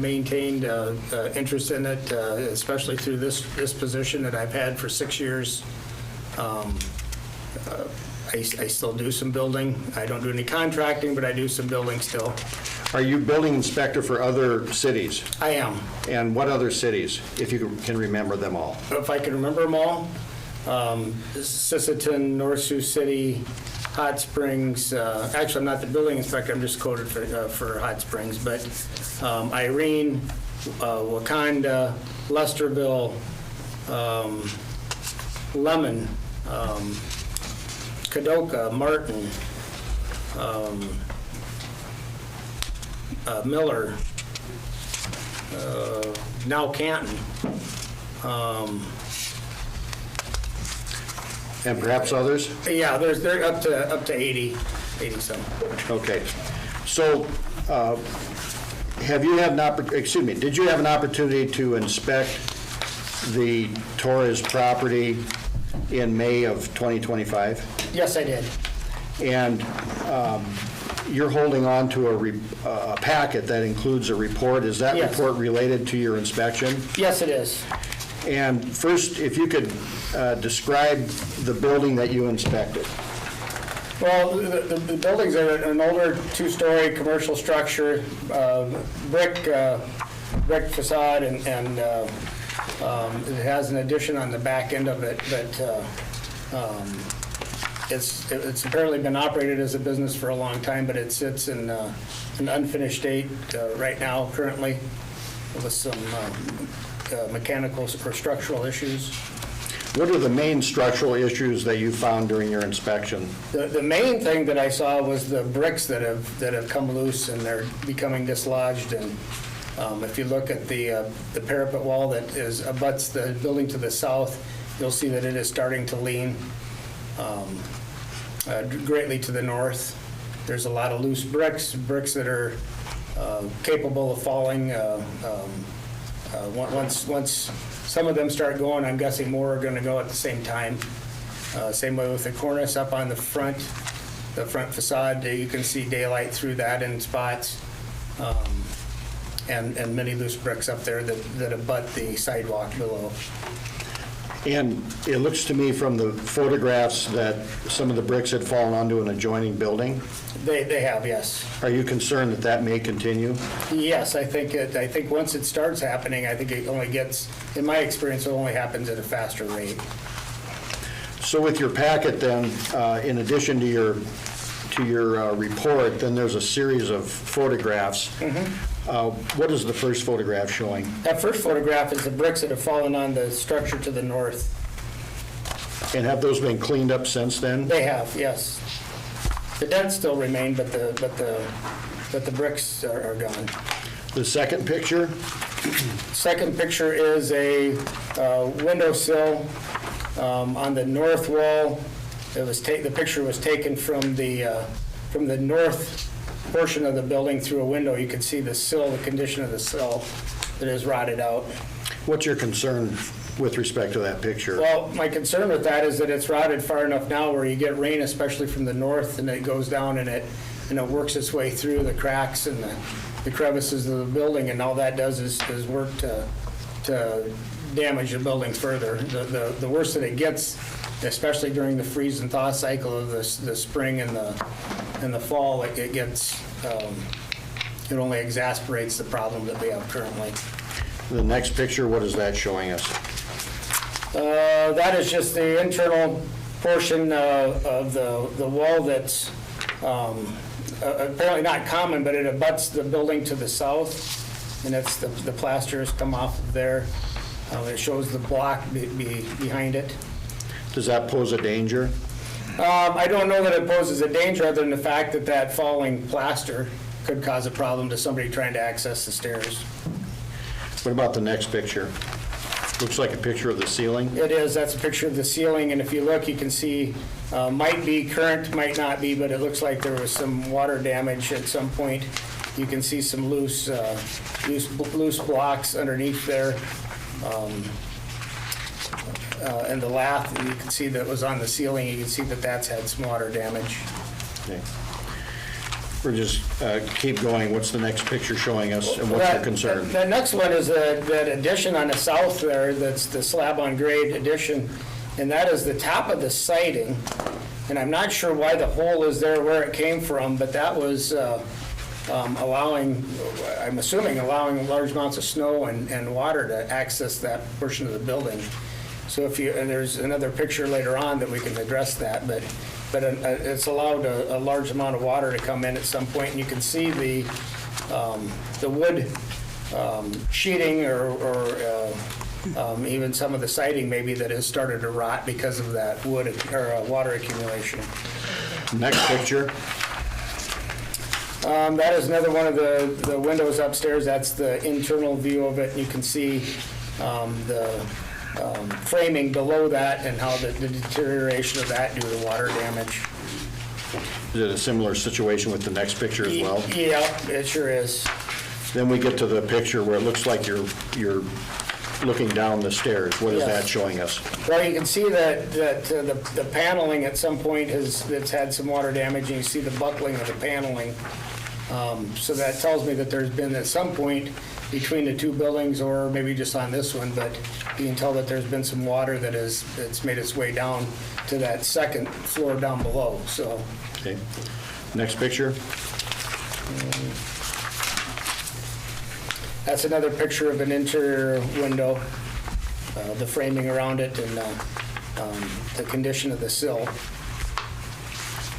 maintained interest in it, especially through this position that I've had for 6 years. I still do some building. I don't do any contracting, but I do some building still. Are you building inspector for other cities? I am. And what other cities, if you can remember them all? If I can remember them all, Sisseton, North Sioux City, Hot Springs. Actually, I'm not the building inspector. I'm just coded for Hot Springs. But Irene, Wakanda, Lesterville, Lemon, Kadoka, Martin, Miller, now Canton. And perhaps others? Yeah, they're up to 80 some. Okay. So have you had did you have an opportunity to inspect the Torres property in May of 2025? Yes, I did. And you're holding on to a packet that includes a report. Is that Yes. report related to your inspection? Yes, it is. And first, if you could describe the building that you inspected. Well, the buildings are an older two-story commercial structure, brick facade, and it has an addition on the back end of it, but it's apparently been operated as a business for a long time, but it sits in an unfinished state right now, currently, with some mechanical or structural issues. What are the main structural issues that you found during your inspection? The main thing that I saw was the bricks that have come loose and they're becoming dislodged. And if you look at the parapet wall that abuts the building to the south, you'll see that it is starting to lean greatly to the north. There's a lot of loose bricks that are capable of falling. Once some of them start going, I'm guessing more are going to go at the same time. Same way with the cornice up on the front facade. You can see daylight through that in spots, and many loose bricks up there that abut the sidewalk below. And it looks to me from the photographs that some of the bricks had fallen onto an adjoining building. They have, yes. Are you concerned that that may continue? Yes, I think once it starts happening, I think it only gets, in my experience, it only happens at a faster rate. So with your packet then, in addition to your report, then there's a series of photographs. What is the first photograph showing? That first photograph is the bricks that have fallen on the structure to the north. And have those been cleaned up since then? They have, yes. The dents still remain, but the bricks are gone. The second picture? Second picture is a windowsill on the north wall. The picture was taken from the north portion of the building through a window. You can see the sill, the condition of the sill that is rotted out. What's your concern with respect to that picture? Well, my concern with that is that it's rotted far enough now where you get rain, especially from the north, and it goes down and it works its way through the cracks and the crevices of the building, and all that does is work to damage the building further. The worse that it gets, especially during the freeze and thaw cycle of the spring and the fall, it gets it only exacerbates the problem that we have currently. The next picture, what is that showing us? That is just the internal portion of the wall that's apparently not common, but it abuts the building to the south, and it's the plaster has come off of there. It shows the block behind it. Does that pose a danger? I don't know that it poses a danger other than the fact that falling plaster could cause a problem to somebody trying to access the stairs. What about the next picture? Looks like a picture of the ceiling. It is. That's a picture of the ceiling, and if you look, you can see might be current, might not be, but it looks like there was some water damage at some point. You can see some loose blocks underneath there. And the lath, you can see that was on the ceiling. You can see that that's had some water damage. Okay. We're just, keep going. What's the next picture showing us, and what's your concern? The next one is that addition on the south there, that's the slab-on-grade addition, and that is the top of the siding. And I'm not sure why the hole is there, where it came from, but that was allowing, I'm assuming allowing large amounts of snow and water to access that portion of the building. So if you, and there's another picture later on that we can address that, but it's allowed a large amount of water to come in at some point, and you can see the wood sheeting or even some of the siding maybe that has started to rot because of that wood or water accumulation. Next picture. That is another one of the windows upstairs. That's the internal view of it. And you can see the framing below that and how the deterioration of that due to water damage. Is it a similar situation with the next picture as well? Yeah, it sure is. Then we get to the picture where it looks like you're looking down the stairs. What is Yes. that showing us? Well, you can see that the paneling at some point it's had some water damage, and you see the buckling of the paneling. So that tells me that there's been at some point between the two buildings, or maybe just on this one, but you can tell that there's been some water it's made its way down to that second floor down below, so. Okay. Next picture. That's another picture of an interior window, the framing around it and the condition of the sill.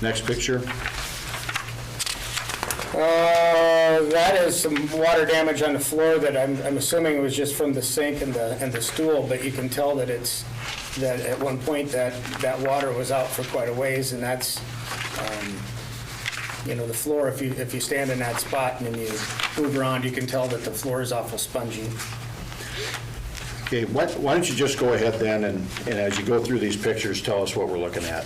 Next picture. That is some water damage on the floor that I'm assuming was just from the sink and the stool, but you can tell that that at one point that water was out for quite a ways, and that's, the floor, if you stand in that spot and then you move around, you can tell that the floor is awful spongy. Okay, why don't you just go ahead then, and as you go through these pictures, tell us what we're looking at.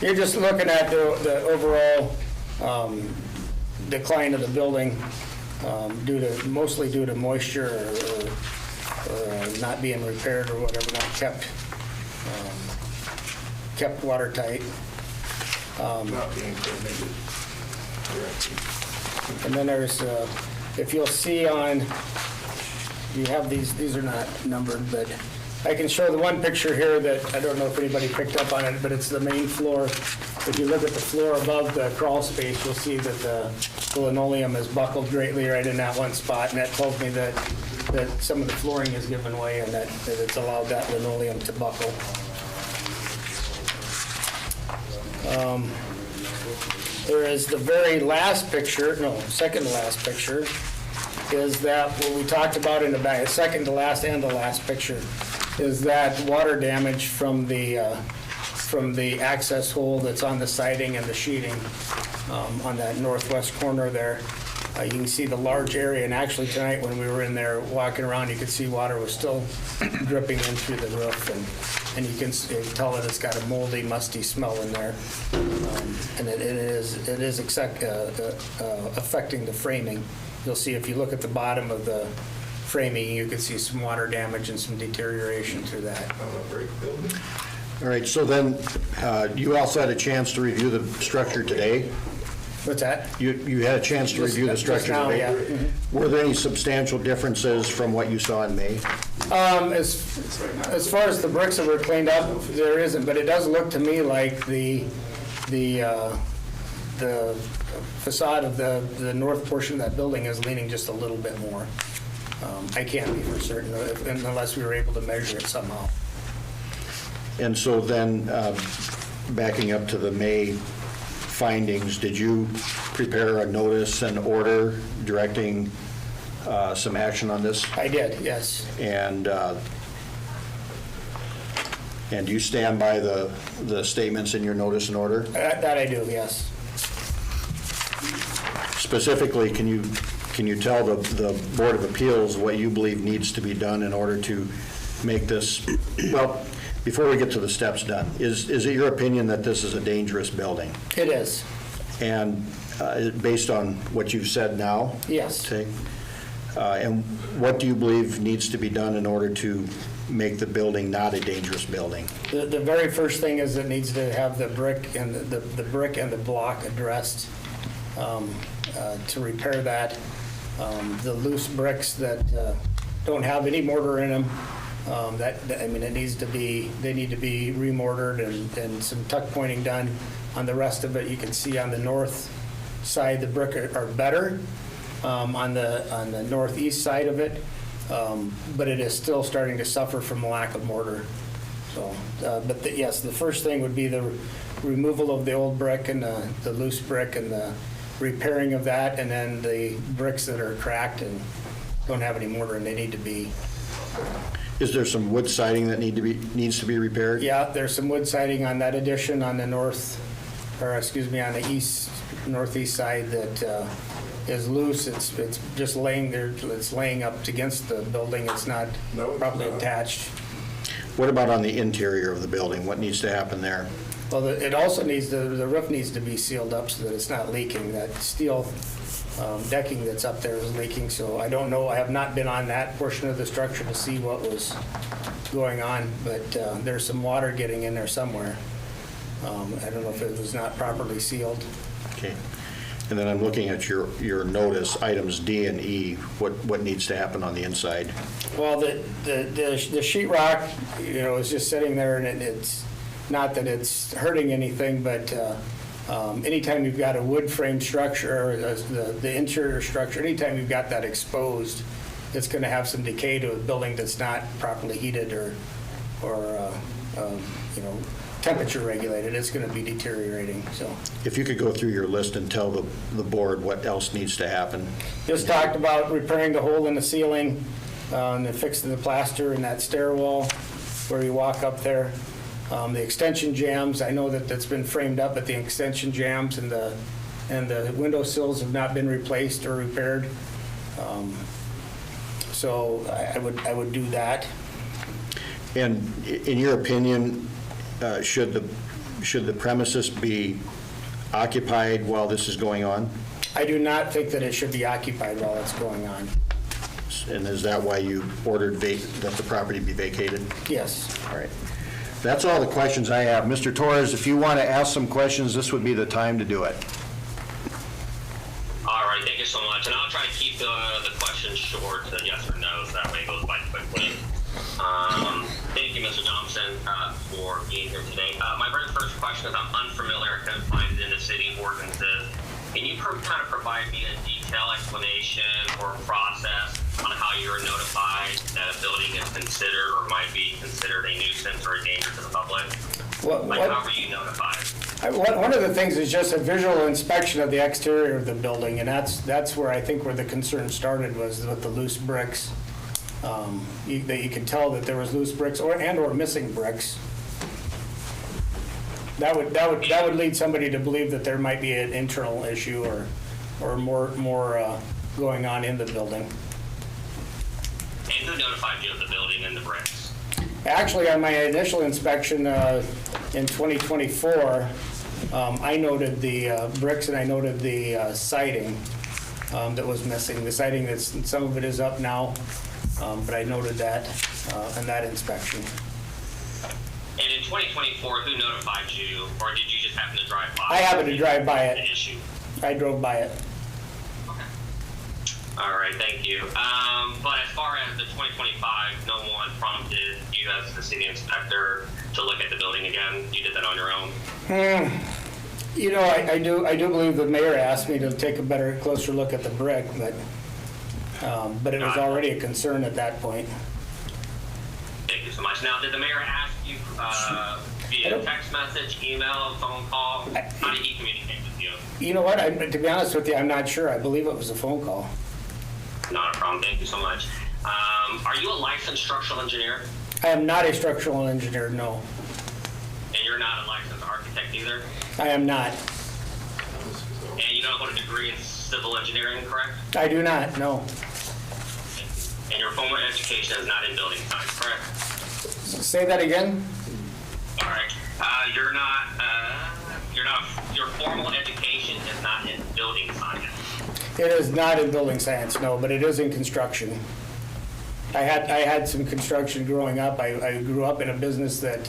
You're just looking at the overall decline of the building mostly due to moisture or not being repaired or whatever, not kept watertight. Not being permitted. And then there's, if you'll see on, you have these are not numbered, but I can show the one picture here that I don't know if anybody picked up on it, but it's the main floor. If you look at the floor above the crawl space, you'll see that the linoleum is buckled greatly right in that one spot, and that tells me that some of the flooring has given way and that it's allowed that linoleum to buckle. There is the very last picture, second to last picture, is that what we talked about in the back, second to last and the last picture, is that water damage from the access hole that's on the siding and the sheeting on that northwest corner there. You can see the large area, and actually tonight when we were in there walking around, you could see water was still dripping in through the roof, and you can tell that it's got a moldy, musty smell in there, and it is affecting the framing. You'll see if you look at the bottom of the framing, you can see some water damage and some deterioration through that. All right, so then you also had a chance to review the structure today? What's that? You had a chance to review the Just structure now, today? yeah. Mm-hmm. Were there any substantial differences from what you saw in May? As far as the bricks that were cleaned up, there isn't, but it does look to me like the facade of the north portion of that building is leaning just a little bit more. I can't be for certain unless we were able to measure it somehow. And so then, backing up to the May findings, did you prepare a notice and order directing some action on this? I did, yes. And do you stand by the statements in your notice and order? That I do, yes. Specifically, can you tell the Board of Appeals what you believe needs to be done in order to make this, well, before we get to the steps done, is it your opinion that this is a dangerous building? It is, And based on what you've said now? yes. Okay. And what do you believe needs to be done in order to make the building not a dangerous building? The very first thing is it needs to have the brick and the block addressed. to repair that. The loose bricks that don't have any mortar in them, I mean, they need to be remortared and some tuck pointing done. On the rest of it, you can see on the north side, the brick are better. On the northeast side of it, but it is still starting to suffer from a lack of mortar. So, yes, the first thing would be the removal of the old brick and the loose brick and the repairing of that, and then the bricks that are cracked and don't have any mortar and they need to be. Is there some wood siding that needs to be repaired? Yeah, there's some wood siding on that addition on the on the northeast side that is loose. It's just laying there. It's laying up against the building. It's not properly attached. What about on the interior of the building? What needs to happen there? Well, it also needs, the roof needs to be sealed up so that it's not leaking. That steel decking that's up there is leaking, so I don't know. I have not been on that portion of the structure to see what was going on, but there's some water getting in there somewhere. I don't know if it was not properly sealed. Okay. And then I'm looking at your notice, items D and E. What needs to happen on the inside? Well, the sheetrock, is just sitting there, and it's not that it's hurting anything, but anytime you've got a wood frame structure, or the interior structure, anytime you've got that exposed, it's going to have some decay to a building that's not properly heated or temperature regulated. It's going to be deteriorating. So, If you could go through your list and tell the board what else needs to happen. just talked about repairing the hole in the ceiling, and then fixing the plaster in that stairwell where you walk up there. The extension jambs, I know that that's been framed up, but the extension jambs and the window sills have not been replaced or repaired. So I would do that. And in your opinion, should the premises be occupied while this is going on? I do not think that it should be occupied while it's going on. And is that why you ordered that the property be vacated? Yes. All right. That's all the questions I have. Mr. Torres, if you want to ask some questions, this would be the time to do it. All right, thank you so much. And I'll try to keep the questions short, yes or no, so that way it goes by quickly. Thank you, Mr. Thompson, for being here today. My very first question is, I'm unfamiliar, I couldn't find it in the city ordinances. Can you kind of provide me a detailed explanation or process on how you are notified that a building is considered or might be considered a nuisance or a danger to the public? How are you notified? One of the things is just a visual inspection of the exterior of the building, and that's where I think where the concern started, was with the loose bricks. That you could tell that there was loose bricks or missing bricks. That would lead somebody to believe that there might be an internal issue or more going on in the building. And who notified you of the building and the bricks? Actually, on my initial inspection in 2024, I noted the bricks and I noted the siding that was missing. The siding, some of it is up now, but I noted that in that inspection. And in 2024, who notified you, or did you just happen to drive by? I happened to drive by The it. issue. I drove by it. Okay. All right, thank you. But as far as the 2025, no one prompted you as the city inspector to look at the building again. You did that on your own. I do believe the mayor asked me to take a closer look at the brick, but it was already a concern at that point. Thank you so much. Now, did the mayor ask you via text message, email, phone call? How did he communicate with you? You know what? To be honest with you, I'm not sure. I believe it was a phone call. Not a problem. Thank you so much. Are you a licensed structural engineer? I am not a structural engineer, no. And you're not a licensed architect either? I am not. And you don't hold a degree in civil engineering, correct? I do not, no. And your formal education is not in building science, correct? Say that again? All right. Your formal education is not in building science. It is not in building science, no, but it is in construction. I had some construction growing up. I grew up in a business that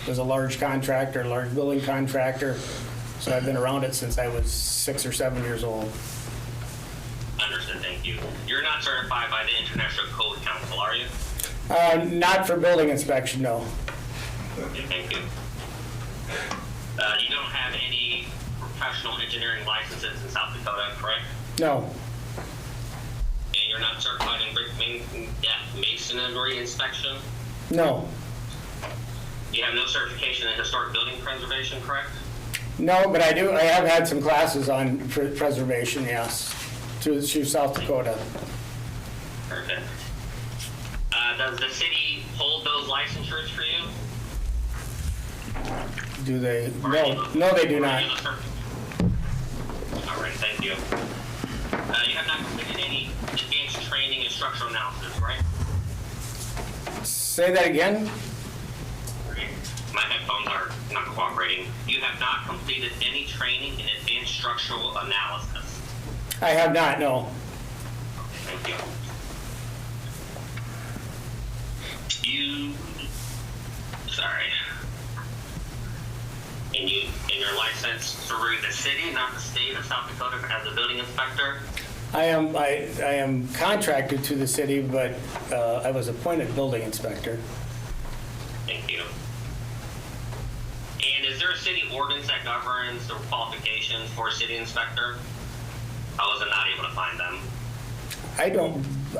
was a large contractor, a large building contractor. So I've been around it since I was 6 or 7 years old. Understood, thank you. You're not certified by the International Code Council, are you? Not for building inspection, no. Okay, thank you. You don't have any professional engineering licenses in South Dakota, correct? No, And you're not certified in brick masonry inspection? no, You have no certification in historic building preservation, correct? no, but I have had some classes on preservation, yes, through South Dakota. Perfect. Does the city hold those licensures for you? Do they? Or are you- No, they do or are not. you the cert- All right, thank you. You have not completed any advanced training in structural analysis, right? Say that again? My headphones are not cooperating. You have not completed any training in advanced structural analysis. I have not, no. Thank you. Sorry. And your license through the city, not the state of South Dakota, as a building inspector? I am contracted to the city, but I was appointed building inspector. Thank you. And is there a city ordinance that governs the qualifications for a city inspector? I was not able to find them. I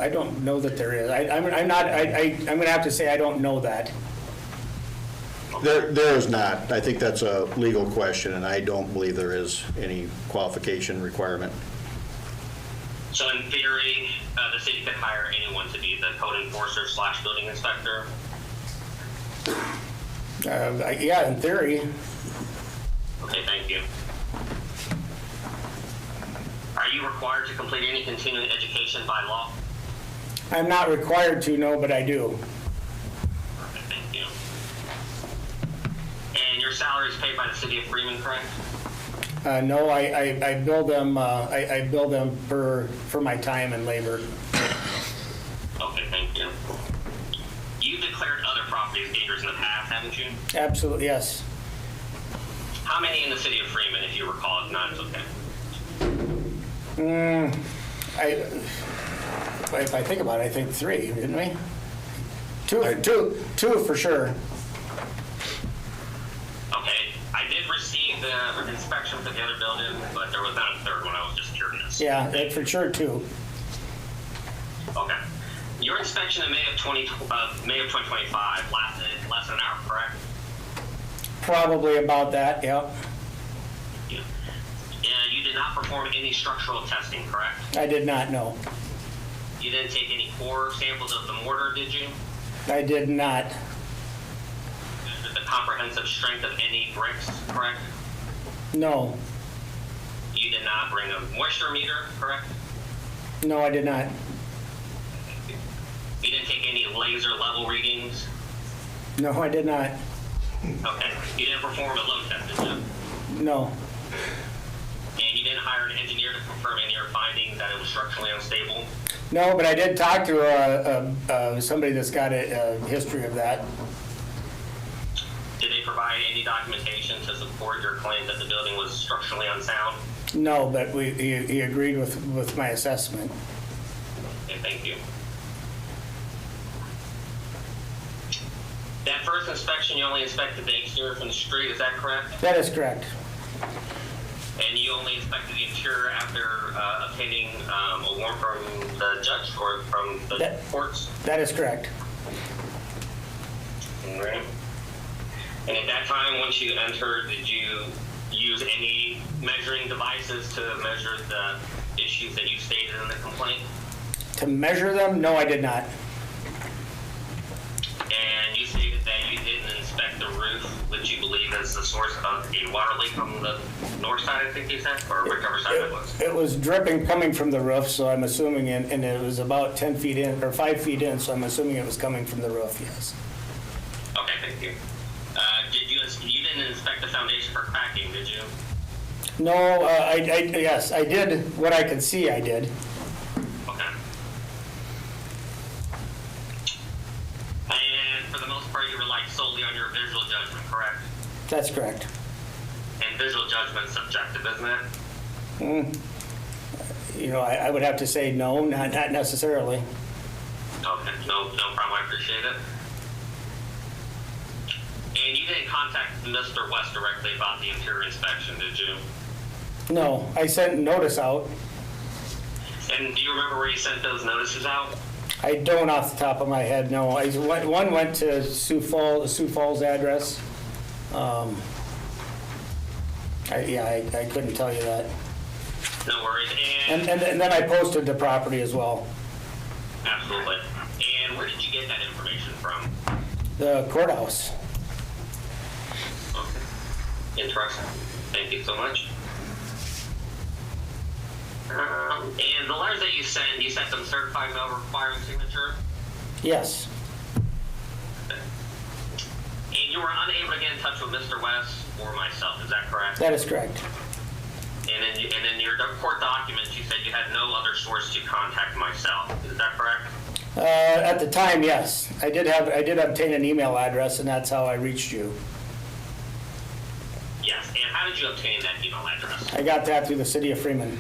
don't know that there is. I'm gonna have to say I don't know that. There is not. I think that's a legal question, and I don't believe there is any qualification requirement. So in theory, the city could hire anyone to be the code enforcer / building inspector? Yeah, in theory. Okay, thank you. Are you required to complete any continuing education by law? I'm not required to, no, but I do. Perfect, thank you. And your salary is paid by the city of Freeman, correct? No, I bill them, I bill them for my time and labor. Okay, thank you. You declared other properties dangerous in the past, haven't you? Absolutely, yes. How many in the city of Freeman, if you recall? If not, it's okay. If I think about it, I think 3, didn't we? Two for sure. Okay, I did receive the inspection for the other building, but there was not a third one. I was just curious. Yeah, for sure 2. Okay. Your inspection in May of 2025 lasted less than an hour, correct? Probably about that, yep. Yeah. And you did not perform any structural testing, correct? I did not know. You didn't take any core samples of the mortar, did you? I did not. The comprehensive strength of any bricks, correct? No. You did not bring a moisture meter, correct? No, I did not. You didn't take any laser level readings? No, I did not. Okay. You didn't perform a load test, did you? No. And you didn't hire an engineer to confirm any of your findings that it was structurally unstable? No, but I did talk to somebody that's got a history of that. Did they provide any documentation to support your claim that the building was structurally unsound? No, but he agreed with my assessment. Okay, thank you. That first inspection, you only inspected the exterior from the street, is that correct? That is correct. And you only inspected the interior after obtaining a warrant from the judge or from the courts? That is correct. All right. And at that time, once you entered, did you use any measuring devices to measure the issues that you stated in the complaint? To measure them? No, I did not. And you stated that you didn't inspect the roof, which you believe is the source of a water leak on the north side, I think you said, or whichever side it was. It was dripping coming from the roof, so I'm assuming, and it was about 10 feet in, or 5 feet in, so I'm assuming it was coming from the roof, yes. Okay, thank you. You didn't inspect the foundation for cracking, did you? No, yes, I did what I could see, I did. Okay. And for the most part, you relied solely on your visual judgment, correct? That's correct. And And visual judgment's subjective, isn't it? You know, I would have to say no, not necessarily. Okay, no problem, I appreciate it. And you didn't contact Mr. West directly about the interior inspection, did you? No, I sent notice out. And do you remember where you sent those notices out? I don't off the top of my head, no. One went to Sioux Falls address. I couldn't tell you that. No worries. And then I posted the property as well. Absolutely. And where did you get that information from? The courthouse. Okay. Interesting. Thank you so much. And the letters that you sent them certified mail requiring signature? Yes, And you were unable to get in touch with Mr. West or myself, is that correct? that is correct. And in your court documents, you said you had no other source to contact myself, is that correct? At the time, yes. I did obtain an email address, and that's how I reached you. Yes. And how did you obtain that email address? I got that through the city of Freeman.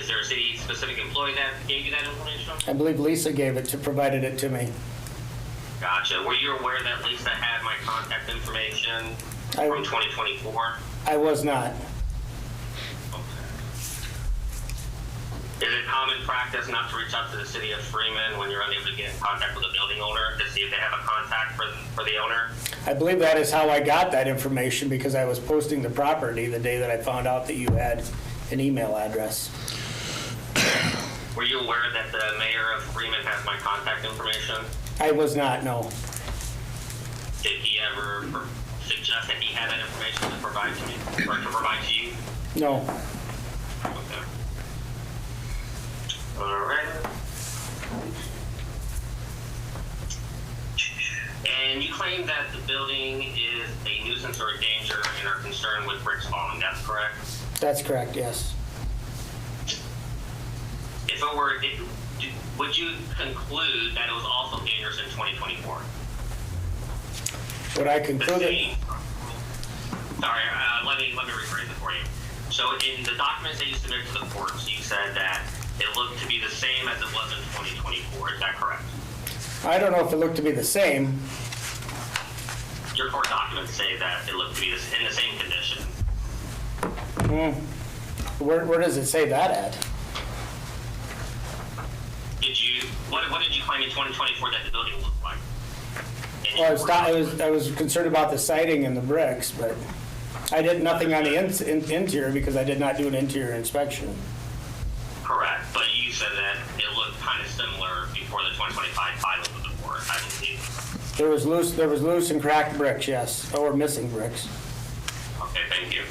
Is there a city-specific employee that gave you that information? I believe Lisa provided it to me. Gotcha. Were you aware that Lisa had my contact information I- from 2024? I was not. Is it common practice not to reach out to the city of Freeman when you're unable to get in contact with the building owner to see if they have a contact for the owner? I believe that is how I got that information, because I was posting the property the day that I found out that you had an email address. Were you aware that the mayor of Freeman has my contact information? I was not, no. Did he ever suggest that he had that information to provide to me or to provide to you? No. Okay. All right. And you claim that the building is a nuisance or a danger and are concerned with bricks falling. That's correct? That's correct, yes. If it were, would you conclude that it was also dangerous in 2024? What I The concluded, city- Sorry, let me rephrase it for you. So in the documents that you submitted to the courts, you said that it looked to be the same as it was in 2024. Is that correct? I don't know if it looked to be the same. Your court documents say that it looked to be in the same condition. Where does it say that at? What did you claim in 2024 that the building looked like? In Well, your I was concerned about the siding and the bricks, but I did nothing on the interior because I did not do an interior inspection. Correct, but you said that it looked kind of similar before the 2025 filing of the court, I believe. There was loose and cracked bricks, yes, or missing bricks. Okay, thank you.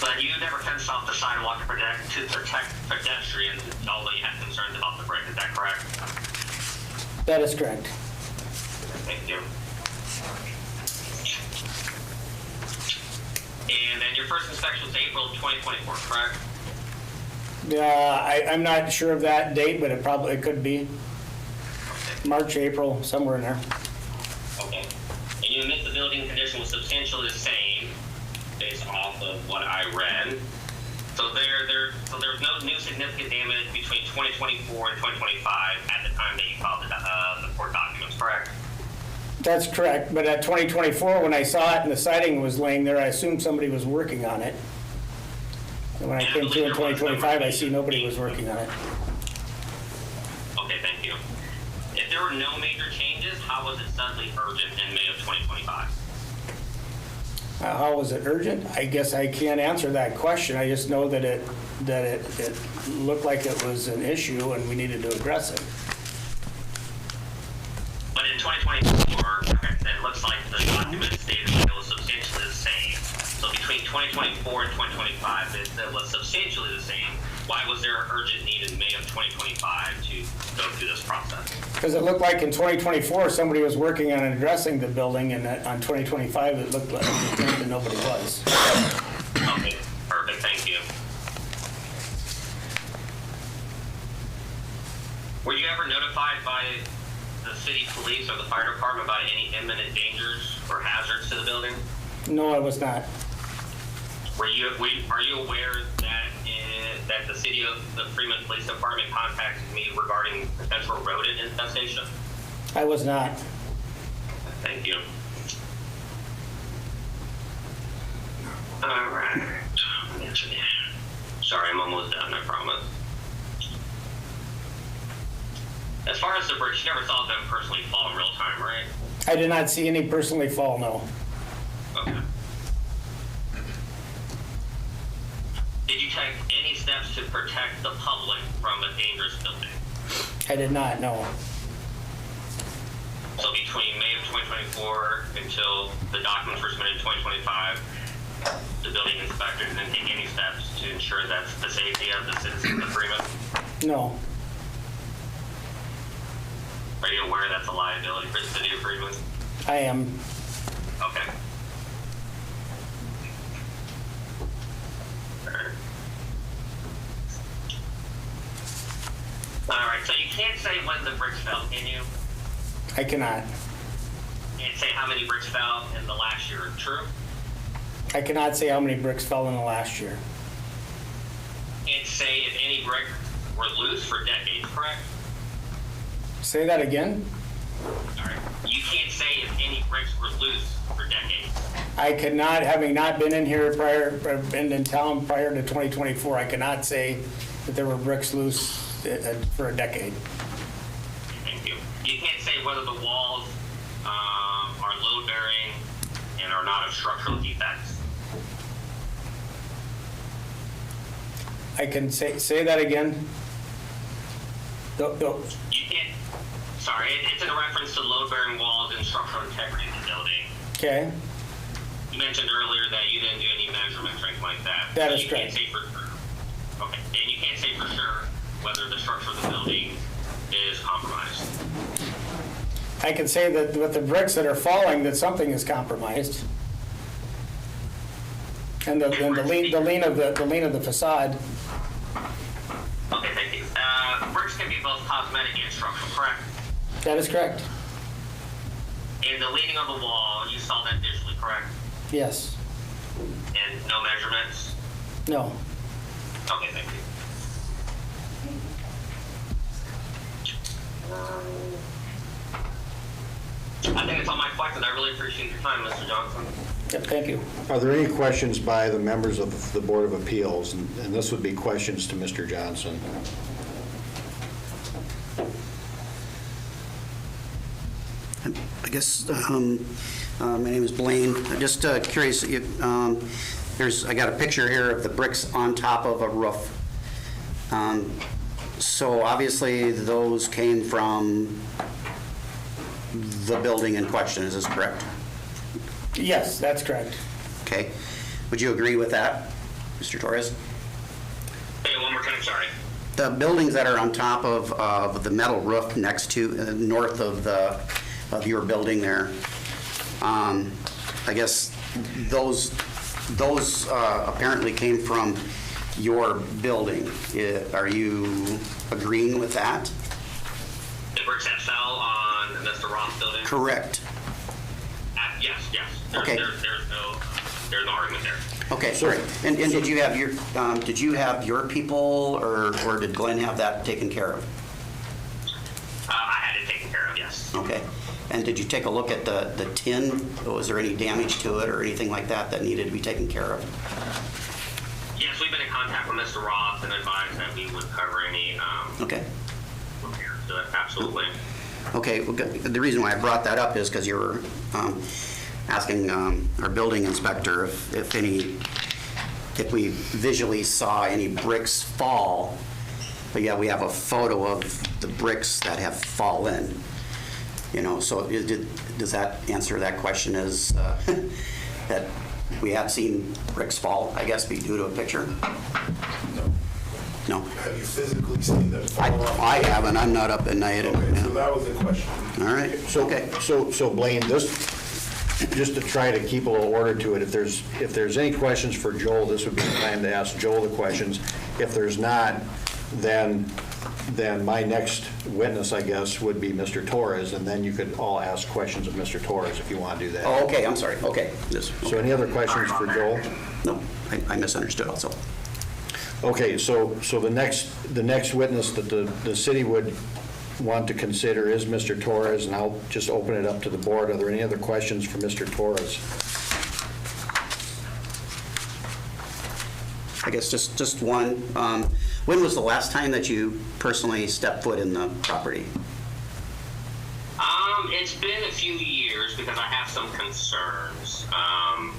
But you never fenced off the sidewalk to protect pedestrians, although you had concerns about the brick. Is that correct? That is correct. Thank you. And then your first inspection was April 2024, correct? I'm not sure of that date, but it could be Okay. March, April, somewhere in there. Okay. And you admit the building condition was substantially the same based off of what I read. So there was no new significant damage between 2024 and 2025 at the time that you filed the court documents, correct? That's correct, but at 2024, when I saw it and the siding was laying there, I assumed somebody was working on it. And when I came to in 2025, I see nobody was working on it. Okay, thank you. If there were no major changes, how was it suddenly urgent in May of 2025? How was it urgent? I guess I can't answer that question. I just know that it looked like it was an issue and we needed to address it. But in 2024, it looks like the document stated that it was substantially the same. So between 2024 and 2025, it was substantially the same. Why was there an urgent need in May of 2025 to go through this process? Because it looked like in 2024, somebody was working on addressing the building, and that on 2025, it looked like that nobody was. Okay, perfect, thank you. Were you ever notified by the city police or the fire department about any imminent dangers or hazards to the building? No, I was not. Are you aware that that the city of the Freeman Police Department contacted me regarding potential rodent infestation? I was not. Thank you. All right. Sorry, I'm almost done, I promise. As far as the bricks, you never saw them personally fall in real time, right? I did not see any personally fall, no. Okay. Did you take any steps to protect the public from a dangerous building? I did not, no. So between May of 2024 until the documents were submitted in 2025, the building inspector didn't take any steps to ensure that the safety of the citizens of Freeman? No. Are you aware that's a liability for the city of Freeman? I am. Okay. All right, so you can't say when the bricks fell, can you? I cannot. You can't say how many bricks fell in the last year, true? I cannot say how many bricks fell in the last year. You can't say if any brick were loose for decades, correct? Say that again? All right. You can't say if any bricks were loose for decades. I cannot, having not been in here been in town prior to 2024, I cannot say that there were bricks loose for a decade. Thank you. You can't say whether the walls are load-bearing and are not of structural defects. I can say that again? You can't, sorry, it's in reference to load-bearing walls and structural integrity of the building. Okay, You mentioned earlier that you didn't do any measurements or anything like that. That So is you correct. Can't say for sure. Okay, and you can't say for sure whether the structure of the building is compromised. I can say that with the bricks that are falling, that something is compromised. And the lean of the facade. Okay, thank you. Bricks can be both cosmetic and structural, correct? That is correct. And the leaning on the wall, you saw that visually, correct? Yes. And no measurements? No. Okay, thank you. I think it's all my questions. I really appreciate your time, Mr. Johnson. Yep, thank you. Are there any questions by the members of the Board of Appeals? And this would be questions to Mr. Johnson. I guess, my name is Blaine. I'm just curious, I got a picture here of the bricks on top of a roof. So obviously, those came from the building in question, is this correct? Yes, that's correct. Okay. Would you agree with that, Mr. Torres? Hey, one more time, sorry. The buildings that are on top of the metal roof next to, north of your building there, I guess those apparently came from your building. Are you agreeing with that? The bricks that fell on Mr. Roth's building? Correct. Yes. Okay. There's no argument there. Okay, sorry. And did you have your people, or did Glenn have that taken care of? I had it taken care of, yes. Okay. And did you take a look at the tin? Was there any damage to it or anything like that that needed to be taken care of? Yes, we've been in contact with Mr. Roth and advised that we would cover any Okay. repairs to it, absolutely. Okay, well, the reason why I brought that up is because you were asking our building inspector if we visually saw any bricks fall. But yeah, we have a photo of the bricks that have fallen. You know, so does that answer that question as that we have seen bricks fall, I guess, be due to a picture? No. Have you physically seen them fall off? I haven't. I'm not up at night. Okay, so that was the question. All right. Okay. So Blaine, just to try to keep a little order to it, if there's any questions for Joel, this would be the time to ask Joel the questions. If there's not, then then my next witness, I guess, would be Mr. Torres, and then you could all ask questions of Mr. Torres if you want to do that. Oh, okay, I'm sorry, okay. So any other questions for Joel? No, I misunderstood also. Okay, so the next witness that the city would want to consider is Mr. Torres, and I'll just open it up to the board. Are there any other questions for Mr. Torres? I guess just one. When was the last time that you personally stepped foot in the property? It's been a few years because I have some concerns.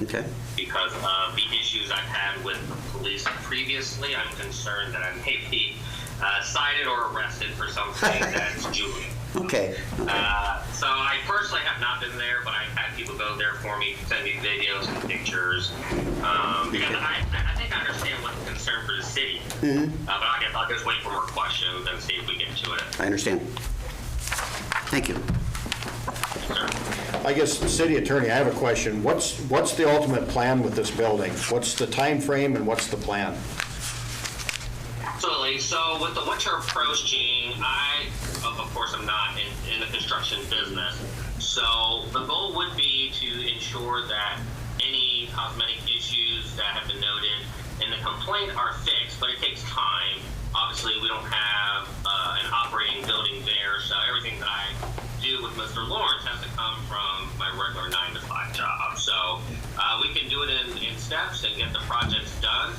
Okay. Because of the issues I've had with the police previously, I'm concerned that I may be cited or arrested for something that's juvenile. Okay. So I personally have not been there, but I've had people go there for me, send me videos and pictures. Because I think I understand what's the concern for the city. But I guess I'll just wait for more questions and see if we get to it. I understand. Thank you. I guess, city attorney, I have a question. What's the ultimate plan with this building? What's the time frame and what's the plan? Absolutely. So with the winter approaching, I, of course, I'm not in the construction business. So the goal would be to ensure that any cosmetic issues that have been noted in the complaint are fixed, but it takes time. Obviously, we don't have an operating building there, so everything that I do with Mr. Lawrence has to come from my regular 9-to-5 job. So we can do it in steps and get the projects done.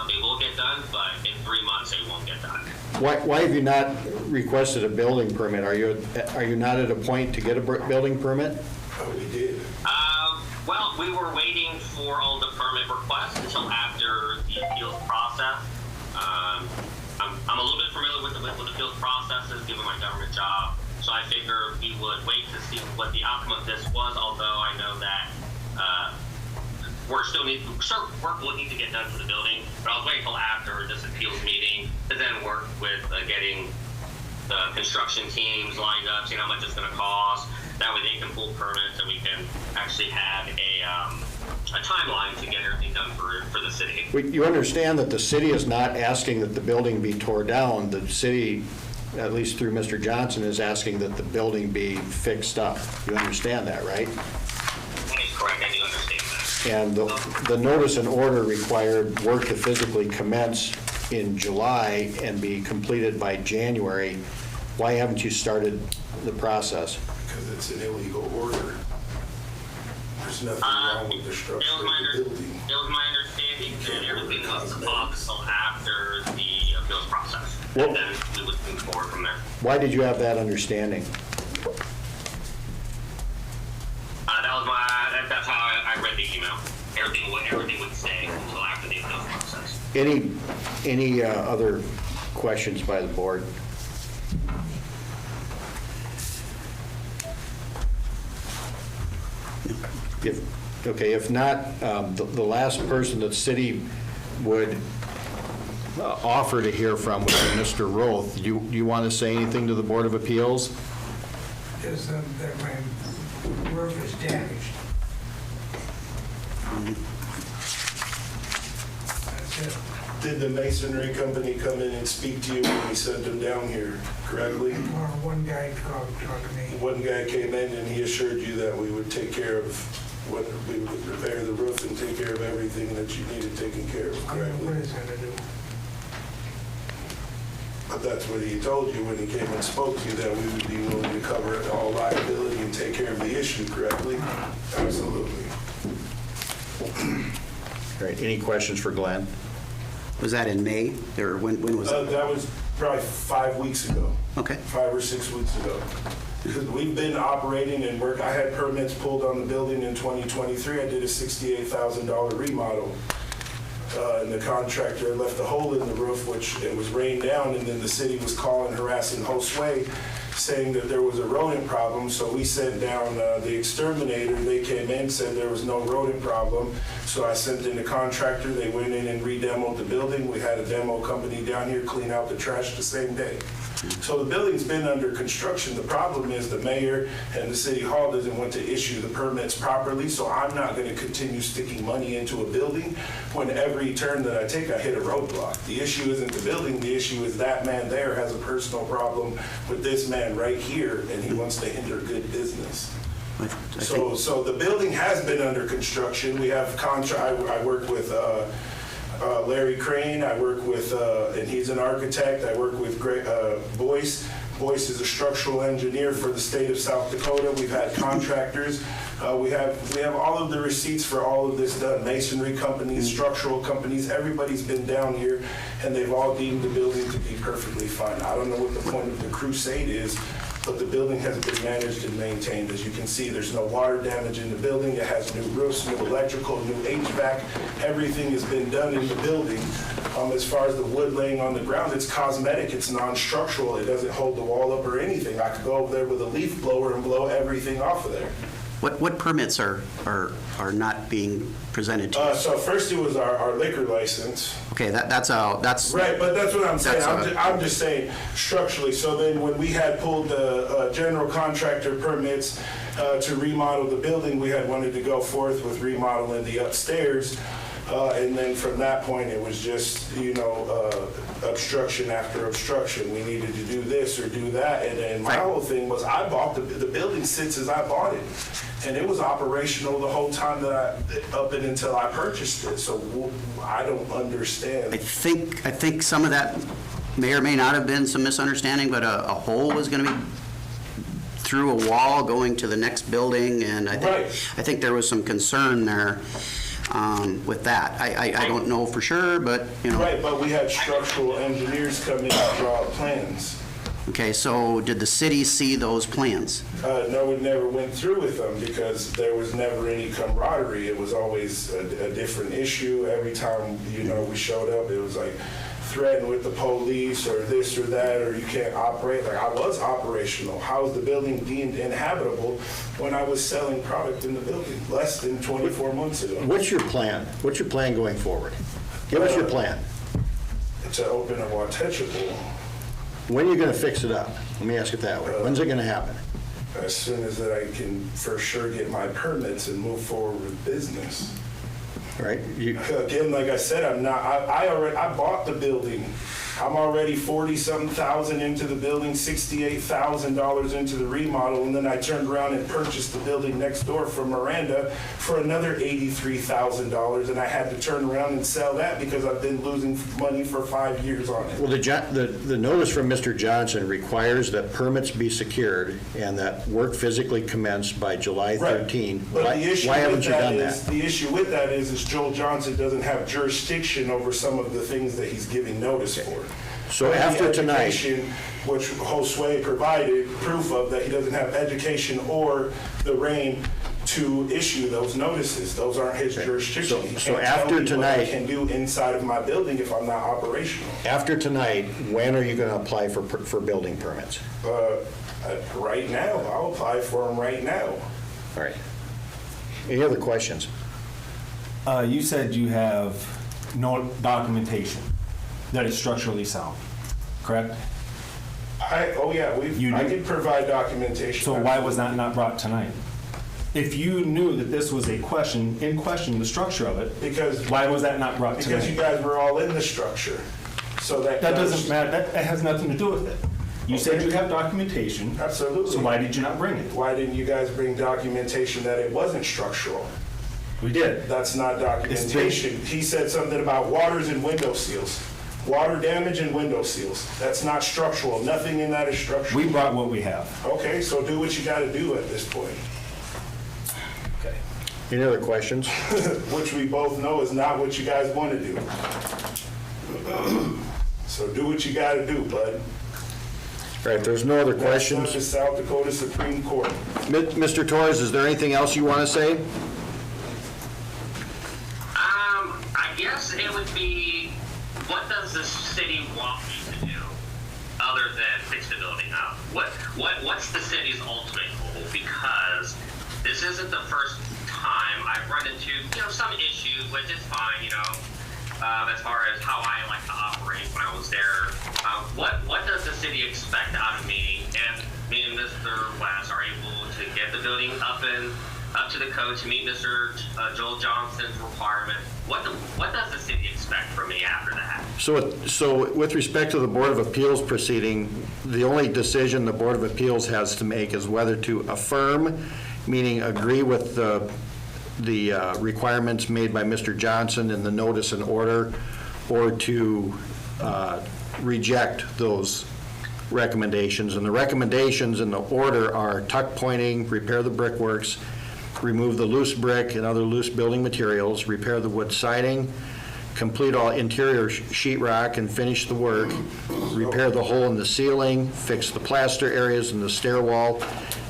They will get done, but in 3 months they won't get done. Why have you not requested a building permit? Are you not at a point to get a building permit? Oh, we did. Well, we were waiting for all the permit requests until after the appeals process. I'm a little bit familiar with the appeals processes given my government job, so I figured we would wait to see what the outcome of this was, although I know that work will need to get done to the building, but I was waiting until after this appeals meeting to then work with getting the construction teams lined up, seeing how much it's going to cost. That way they can pull permits and we can actually have a timeline to get everything done for the city. You understand that the city is not asking that the building be tore down. The city, at least through Mr. Johnson, is asking that the building be fixed up. You understand that, right? That is correct. I do understand that. And the notice and order required work to physically commence in July and be completed by January. Why haven't you started the process? Because it's an illegal order. There's nothing wrong with the structure of the building. It was my understanding that everything was up until after the appeals process. Well- And then we would move forward from there. Why did you have that understanding? That's how I read the email. Everything would stay until after the appeals process. Any other questions by the board? If not, the last person that the city would offer to hear from would be Mr. Roth. Do you want to say anything to the Board of Appeals? Is that my roof is damaged. That's it. Did the masonry company come in and speak to you when we sent them down here correctly? Or one guy called, talked to me. One guy came in and he assured you that we would take care of what, we would repair the roof and take care of everything that you needed taken care of I don't know what correctly. he's gonna do. But that's what he told you when he came and spoke to you, that we would be willing to cover all liability and take care of the issue correctly? Absolutely. All right, any questions for Glenn? Was that in May, or when was it? That was probably 5 weeks ago. Okay. 5 or 6 weeks ago. Because we've been operating and work, I had permits pulled on the building in 2023. I did a $68,000 remodel. And the contractor left a hole in the roof, which it was rained down, and then the city was calling, harassing Josue, saying that there was a rodent problem. So we sent down the exterminator. They came in, said there was no rodent problem. So I sent in the contractor. They went in and re-demoed the building. We had a demo company down here clean out the trash the same day. So the building's been under construction. The problem is the mayor and the city hall doesn't want to issue the permits properly, so I'm not gonna continue sticking money into a building when every turn that I take, I hit a roadblock. The issue isn't the building, the issue is that man there has a personal problem with this man right here, and he wants to hinder good business. I think- So the building has been under construction. We have I work with Larry Crane. I work with, and he's an architect. I work with Boyce. Boyce is a structural engineer for the state of South Dakota. We've had contractors. We have all of the receipts for all of this done. Masonry companies, structural companies, everybody's been down here, and they've all deemed the building to be perfectly fine. I don't know what the point of the crusade is, but the building has been managed and maintained. As you can see, there's no water damage in the building. It has new roofs, new electrical, new HVAC. Everything has been done in the building. As far as the wood laying on the ground, it's cosmetic, it's non-structural. It doesn't hold the wall up or anything. I could go over there with a leaf blower and blow everything off of there. What permits are not being presented to you? So first it was our liquor license. Okay, that's Right, but that's what I'm saying. That's I'm just saying structurally. So then when we had pulled the general contractor permits to remodel the building, we had wanted to go forth with remodeling the upstairs. And then from that point, it was just, obstruction after obstruction. We needed to do this or do that. And then my whole thing was I bought the building sits as I bought it. And it was operational the whole time up and until I purchased it. So I don't understand. I think some of that may or may not have been some misunderstanding, but a hole was going to be through a wall going to the next building, and I think there was some concern there with that. I don't know for sure, but, Right, but we had structural engineers come in and draw plans. Okay, so did the city see those plans? No, we never went through with them because there was never any camaraderie. It was always a different issue. Every time, we showed up, it was like threatened with the police or this or that, or you can't operate. Like, I was operational. How is the building deemed inhabitable when I was selling product in the building less than 24 months ago? What's your plan? What's your plan going forward? Give us your plan. To open a Watechable When are you going to fix it up? Let me ask it that way. When's it going to happen? as soon as that I can for sure get my permits and move forward with business. Right? Again, like I said, I bought the building. I'm already 40-something thousand into the building, $68,000 into the remodel, and then I turned around and purchased the building next door from Miranda for another $83,000, and I had to turn around and sell that because I've been losing money for 5 years on it. Well, the notice from Mr. Johnson requires that permits be secured and that work physically commenced by July 13. Right. But the issue Why haven't with you that done is, that? the issue with that is Joel Johnson doesn't have jurisdiction over some of the things that he's giving notice for. So The after tonight, education, which Josue provided proof of, that he doesn't have education or the reign to issue those notices. Those aren't his jurisdiction. He So can't after tell me what I tonight- can do inside of my building if I'm not operational. after tonight, when are you going to apply for building permits? Right now, I'll apply for them right now. All right. Any other questions? You said you have no documentation that it's structurally sound, correct? I You do? can provide documentation. So why was that not brought tonight? If you knew that this was in question, the structure of it, Because why was that not brought Because you tonight? guys were all in the structure. So that Doesn't matter, that has nothing to do with it. You said Okay. you have documentation, Absolutely. so why did you not bring it? Why didn't you guys bring documentation that it wasn't structural? We did. That's not documentation. He said something about waters and window seals. Water damage and window seals. That's not structural. Nothing in that is structural. We brought what we have. Okay, so do what you gotta do at this point, Okay. Any other questions? which we both know is not what you guys wanna do. So do what you gotta do, bud. All right, if there's no other That's questions. the South Dakota Supreme Court. Mr. Torres, is there anything else you want to say? I guess it would be, what does the city want me to do other than fix the building up? What's the city's ultimate goal? Because this isn't the first time I've run into, some issues, which is fine, as far as how I like to operate when I was there. What does the city expect out of me if me and Mr. West are able to get the building up to the code to meet Mr. Joel Johnson's requirement? What does the city expect from me after that? So with respect to the Board of Appeals proceeding, the only decision the Board of Appeals has to make is whether to affirm, meaning agree with the requirements made by Mr. Johnson in the notice and order, or to reject those recommendations. And the recommendations in the order are tuck pointing, repair the brickworks, remove the loose brick and other loose building materials, repair the wood siding, complete all interior sheetrock and finish the work, repair the hole in the ceiling, fix the plaster areas in the stair wall,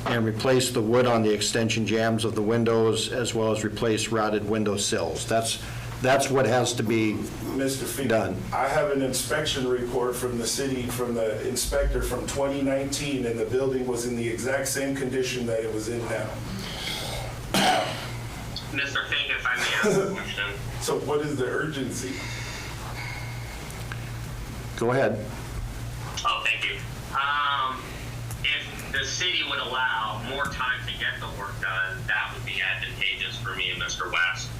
and replace the wood on the extension jambs of the windows, as well as replace rotted window sills. That's what has to be Mr. Fee, done. I have an inspection report from the city, from the inspector from 2019, and the building was in the exact same condition that it was in now. Mr. Fink, if I may ask a question. So what is the urgency? Go ahead. Oh, thank you. If the city would allow more time to get the work done, that would be advantageous for me and Mr. West.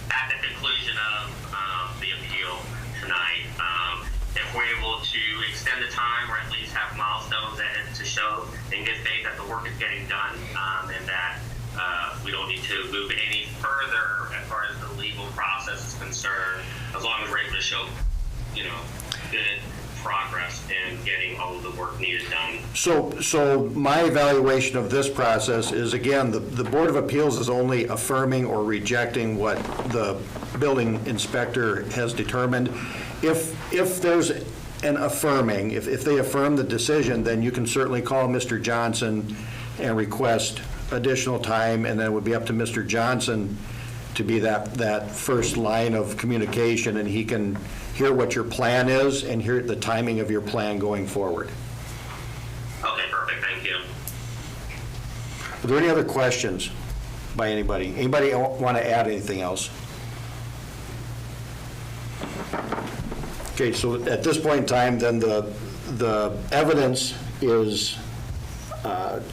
At the conclusion of the appeal tonight, if we're able to extend the time or at least have milestones to show in good faith that the work is getting done, and that we don't need to move any further as far as the legal process is concerned, as long as we're able to show, good progress in getting all of the work needed done. So my evaluation of this process is, again, the Board of Appeals is only affirming or rejecting what the building inspector has determined. If there's an affirming, if they affirm the decision, then you can certainly call Mr. Johnson and request additional time, and then it would be up to Mr. Johnson to be that first line of communication, and he can hear what your plan is and hear the timing of your plan going forward. Okay, perfect. Thank you. Are there any other questions by anybody? Anybody want to add anything else? Okay, so at this point in time, then the evidence is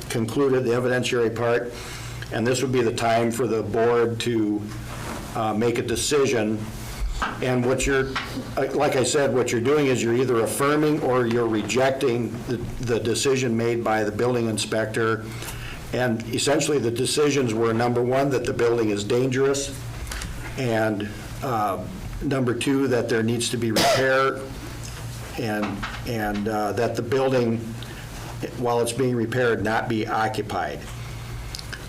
concluded, the evidentiary part, and this would be the time for the board to make a decision. And what you're, like I said, what you're doing is you're either affirming or you're rejecting the decision made by the building inspector. And essentially, the decisions were, number one, that the building is dangerous, and number two, that there needs to be repair, and that the building, while it's being repaired, not be occupied.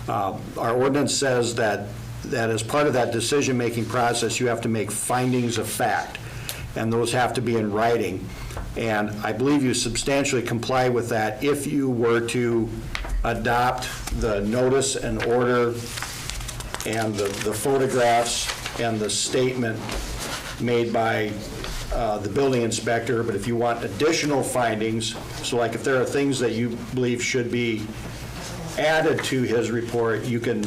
Our ordinance says that as part of that decision-making process, you have to make findings of fact, and those have to be in writing. And I believe you substantially comply with that if you were to adopt the notice and order and the photographs and the statement made by the building inspector. But if you want additional findings, so like if there are things that you believe should be added to his report, you can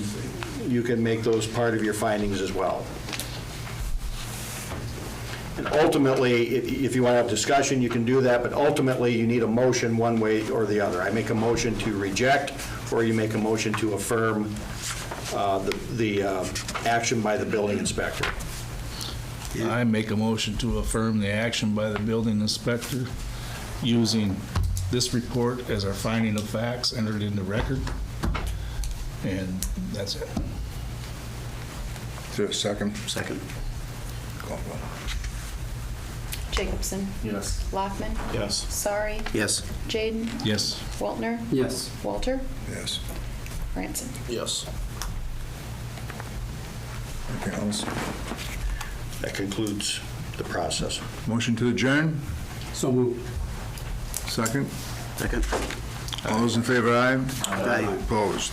make those part of your findings as well. And ultimately, if you want to have discussion, you can do that, but ultimately, you need a motion one way or the other. I make a motion to reject, or you make a motion to affirm the action by the building inspector. I make a motion to affirm the action by the building inspector using this report as our finding of facts entered into record. And that's it. Is there a second? Second. Call vote. Jacobson. Yes. Lockman. Yes. Sari. Yes. Jaden. Yes. Waltner. Yes. Walter. Yes. Ranson. Yes. Anything else? That concludes the process. Motion to adjourn? So moved. Second? Second. All those in favor, aye? Aye. Opposed?